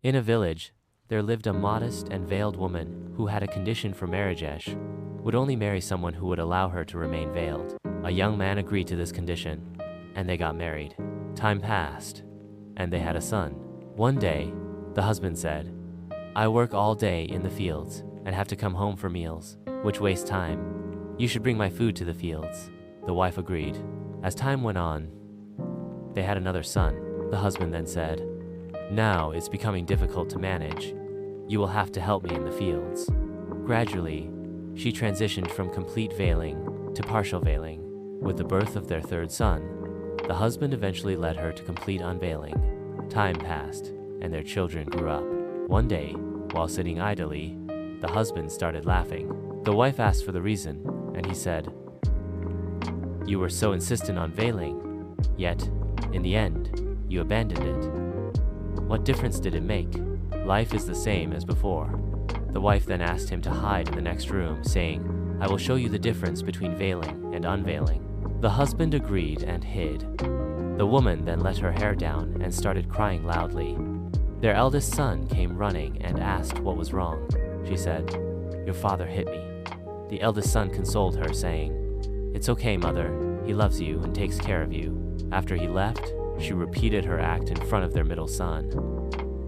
In a village, there lived a modest and veiled woman who had a condition for marriage: would only marry someone who would allow her to remain veiled. A young man agreed to this condition, and they got married. Time passed, and they had a son. One day, the husband said, "I work all day in the fields and have to come home for meals, which waste time. You should bring my food to the fields." The wife agreed. As time went on, they had another son. The husband then said, "Now it's becoming difficult to manage. You will have to help me in the fields." Gradually, she transitioned from complete veiling to partial veiling. With the birth of their third son, the husband eventually led her to complete unveiling. Time passed, and their children grew up. One day, while sitting idly, the husband started laughing. The wife asked for the reason, and he said, "You were so insistent on veiling, yet, in the end, you abandoned it. What difference did it make? Life is the same as before." The wife then asked him to hide in the next room, saying, "I will show you the difference between veiling and unveiling." The husband agreed and hid. The woman then let her hair down and started crying loudly. Their eldest son came running and asked what was wrong. She said, "Your father hit me." The eldest son consoled her, saying, "It's okay, mother. He loves you and takes care of you." After he left, she repeated her act in front of their middle son.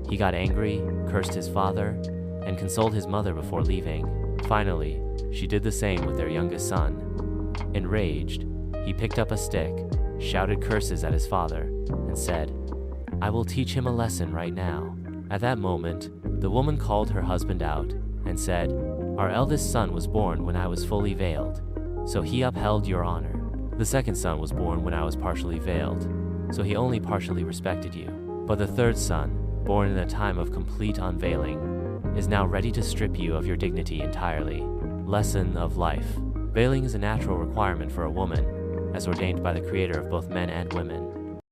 He got angry, cursed his father, and consoled his mother before leaving. Finally, she did the same with their youngest son. Enraged, he picked up a stick, shouted curses at his father, and said, "I will teach him a lesson right now." At that moment, the woman called her husband out and said, "Our eldest son was born when I was fully veiled, so he upheld your honor. The second son was born when I was partially veiled, so he only partially respected you. But the third son, born in a time of complete unveiling, is now ready to strip you of your dignity entirely." Lesson of life. Veiling is a natural requirement for a woman, as ordained by the Creator of both men and women.